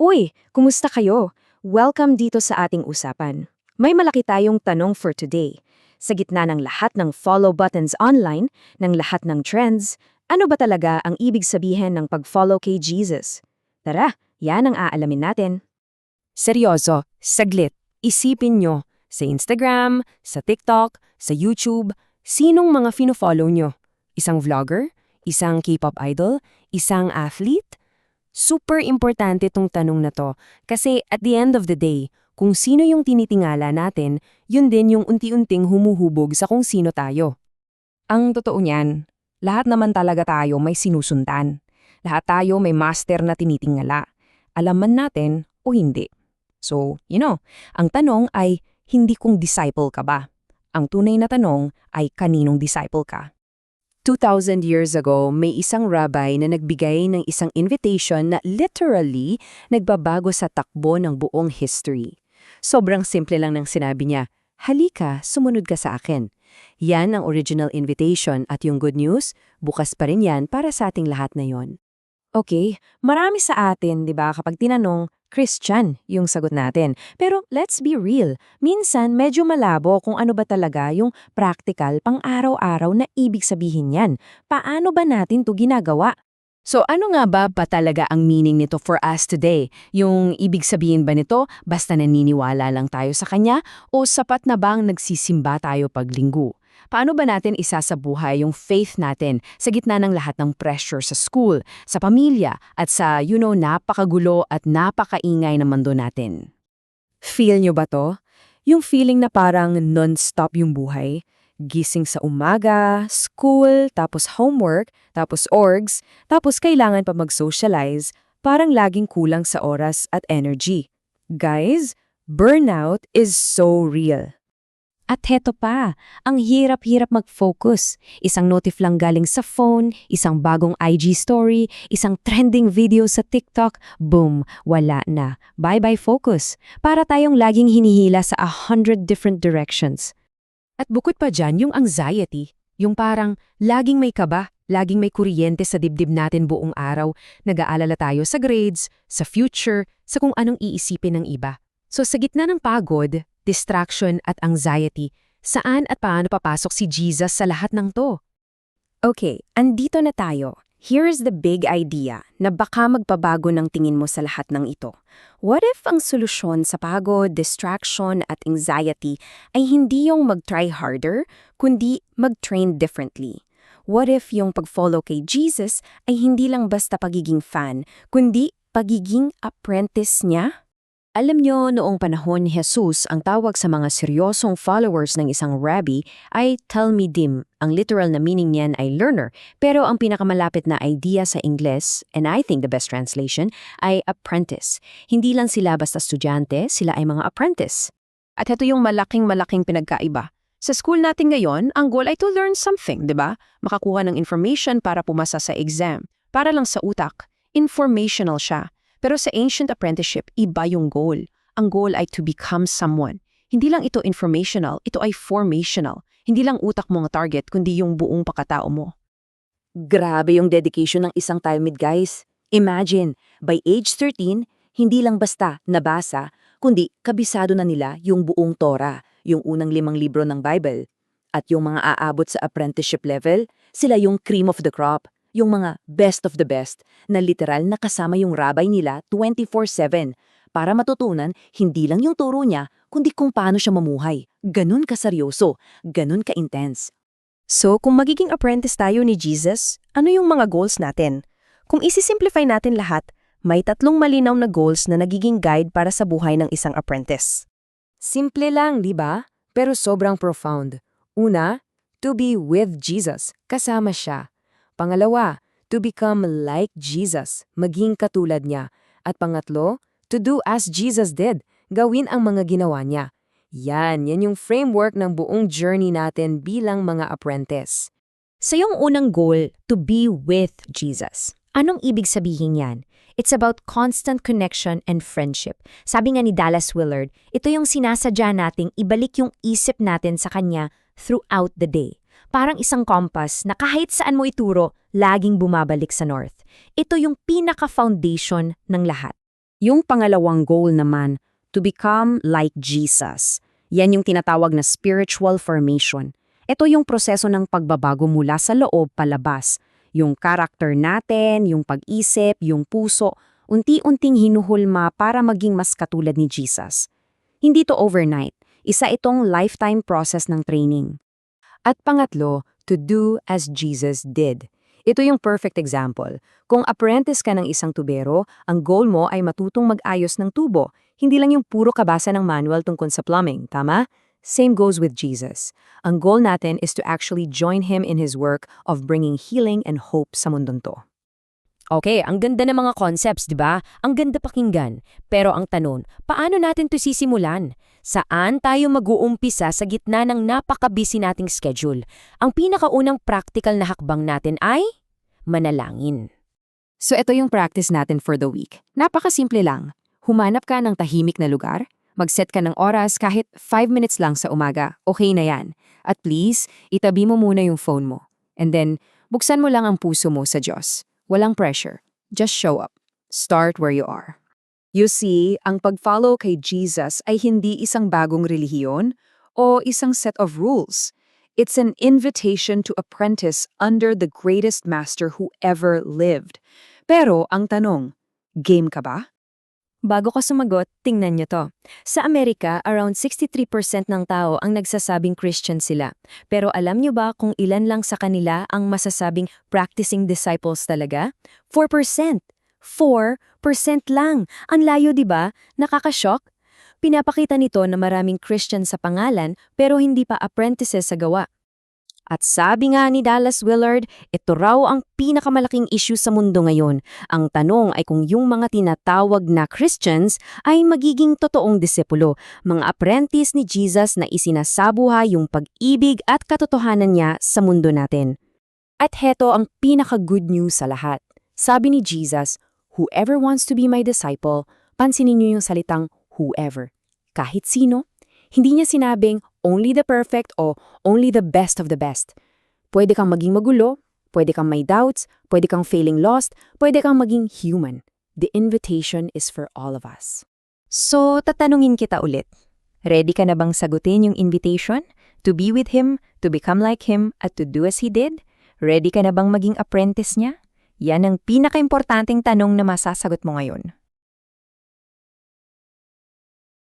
Uy, kumusta kayo? Welcome dito sa ating usapan. May malaki tayong tanong for today. Sa gitna ng lahat ng follow buttons online, ng lahat ng trends, ano ba talaga ang ibig sabihin ng pag-follow kay Jesus? Tara, yan ang aalamin natin. Seryoso, saglit. Isipin nyo, sa Instagram, sa TikTok, sa YouTube, sinong mga fino-follow nyo? Isang vlogger? Isang K-pop idol? Isang athlete? Super importante tong tanong na to kasi at the end of the day, kung sino yung tinitingala natin, yun din yung unti-unting humuhubog sa kung sino tayo. Ang totoo niyan, lahat naman talaga tayo may sinusundan. Lahat tayo may master na tinitingala. Alam man natin o hindi. So, ang tanong ay hindi kung disciple ka ba. Ang tunay na tanong ay kaninong disciple ka. 2,000 years ago, may isang rabbi na nagbigay ng isang invitation na literally nagbabago sa takbo ng buong history. Sobrang simple lang ng sinabi niya, halika, sumunod ka sa akin. Yan ang original invitation at yung good news, bukas pa rin yan para sa ating lahat na yon. Okay, marami sa atin, di ba, kapag tinanong, Christian yung sagot natin. Pero let's be real, minsan medyo malabo kung ano ba talaga yung practical pang-araw-araw na ibig sabihin yan. Paano ba natin to ginagawa? So ano nga ba talaga ang meaning nito for us today? Yung ibig sabihin ba nito, basta naniniwala lang tayo sa kanya o sapat na bang nagsisimba tayo paglinggo? Paano ba natin isasabuhay yung faith natin sa gitna ng lahat ng pressure sa school, sa pamilya, at sa, napakagulo at napakaingay na mundo natin? Feel nyo ba to? Yung feeling na parang non-stop yung buhay? Gising sa umaga, school, tapos homework, tapos orgs, tapos kailangan pa mag-socialize, parang laging kulang sa oras at energy. Guys, burnout is so real. At heto pa, ang hirap-hirap mag-focus. Isang notif lang galing sa phone, isang bagong IG story, isang trending video sa TikTok, boom, wala na. Bye-bye focus. Para tayong laging hinihila sa 100 different directions. At bukod pa dyan, yung anxiety, yung parang laging may kaba, laging may kuryente sa dibdib natin buong araw, nag-aalala tayo sa grades, sa future, sa kung anong iisipin ng iba. So sa gitna ng pagod, distraction at anxiety, saan at paano papasok si Jesus sa lahat ng to? Okay, andito na tayo. Here's the big idea na baka magpabago ng tingin mo sa lahat ng ito. What if ang solusyon sa pagod, distraction at anxiety ay hindi yung mag-try harder, kundi mag-train differently? What if yung pag-follow kay Jesus ay hindi lang basta pagiging fan, kundi pagiging apprentice niya? Alam nyo, noong panahon ni Jesus, ang tawag sa mga seryosong followers ng isang rabbi ay talmidim. Ang literal na meaning niyan ay learner. Pero ang pinakamalapit na idea sa Ingles, and I think the best translation, ay apprentice. Hindi lang sila basta estudyante, sila ay mga apprentice. At ito yung malaking pinagkaiba. Sa school natin ngayon, ang goal ay to learn something, di ba? Makakuha ng information para pumasa sa exam. Para lang sa utak, informational siya. Pero sa ancient apprenticeship, iba yung goal. Ang goal ay to become someone. Hindi lang ito informational, ito ay formational. Hindi lang utak mo ang target, kundi yung buong pagkatao mo. Grabe yung dedication ng isang talmid, guys. Imagine, by age 13, hindi lang basta nabasa, kundi kabisado na nila yung buong Torah, yung unang 5 libro ng Bible. At yung mga aabot sa apprenticeship level, sila yung cream of the crop. Yung mga best of the best na literal na kasama yung rabbi nila 24/7 para matutunan hindi lang yung turo niya kundi kung paano siya mamuhay. Ganun kaseryoso, ganun ka-intense. So, kung magiging apprentice tayo ni Jesus, ano yung mga goals natin? Kung isi-simplify natin lahat, may 3 malinaw na goals na nagiging guide para sa buhay ng isang apprentice. Simple lang, di ba? Pero sobrang profound. Una, to be with Jesus, kasama siya. Pangalawa, to become like Jesus, maging katulad niya. At pangatlo, to do as Jesus did, gawin ang mga ginawa niya. Yan yung framework ng buong journey natin bilang mga apprentice. Sa yung unang goal, to be with Jesus. Anong ibig sabihin yan? It's about constant connection and friendship. Sabi nga ni Dallas Willard, ito yung sinasadya nating ibalik yung isip natin sa kanya throughout the day. Parang isang compass na kahit saan mo ituro, laging bumabalik sa north. Ito yung pinaka-foundation ng lahat. Yung pangalawang goal naman, to become like Jesus. Yan yung tinatawag na spiritual formation. Ito yung proseso ng pagbabago mula sa loob palabas. Yung character natin, yung pag-isip, yung puso, unti-unting hinuhulma para maging mas katulad ni Jesus. Hindi to overnight. Isa itong lifetime process ng training. At pangatlo, to do as Jesus did. Ito yung perfect example. Kung apprentice ka ng isang tubero, ang goal mo ay matutong mag-ayos ng tubo. Hindi lang yung puro kabasa ng manual tungkol sa plumbing, tama? Same goes with Jesus. Ang goal natin is to actually join Him in His work of bringing healing and hope sa mundong to. Okay, ang ganda ng mga concepts, di ba? Ang ganda pakinggan. Pero ang tanong, paano natin to sisimulan? Saan tayo mag-uumpisa sa gitna ng napaka-busy nating schedule? Ang pinakaunang practical na hakbang natin ay manalangin. So ito yung practice natin for the week. Napakasimple lang. Humanap ka ng tahimik na lugar, mag-set ka ng oras kahit 5 minutes lang sa umaga, okay na yan. At please, itabi mo muna yung phone mo. And then, buksan mo lang ang puso mo sa Diyos. Walang pressure. Just show up. Start where you are. You see, ang pag-follow kay Jesus ay hindi isang bagong relihiyon o isang set of rules. It's an invitation to apprentice under the greatest master who ever lived. Pero ang tanong, game ka ba? Bago ka sumagot, tingnan nyo to. Sa Amerika, around 63% ng tao ang nagsasabing Christian sila. Pero alam nyo ba kung ilan lang sa kanila ang masasabing practicing disciples talaga? 4%. 4% lang. Ang layo, di ba? Nakakashock? Pinapakita nito na maraming Christian sa pangalan pero hindi pa apprentices sa gawa. At sabi nga ni Dallas Willard, ito raw ang pinakamalaking issue sa mundo ngayon. Ang tanong ay kung yung mga tinatawag na Christians ay magiging totoong disipulo, mga apprentice ni Jesus na isinasabuhay yung pag-ibig at katotohanan niya sa mundo natin. At heto ang pinaka-good news sa lahat. Sabi ni Jesus, whoever wants to be my disciple, pansinin niyo yung salitang whoever. Kahit sino. Hindi niya sinabing only the perfect o only the best of the best. Pwede kang maging magulo, pwede kang may doubts, pwede kang feeling lost, pwede kang maging human. The invitation is for all of us. So, tatanungin kita ulit. Ready ka na bang sagutin yung invitation? To be with Him, to become like Him, at to do as He did? Ready ka na bang maging apprentice niya? Yan ang pinaka-importanting tanong na masasagot mo ngayon.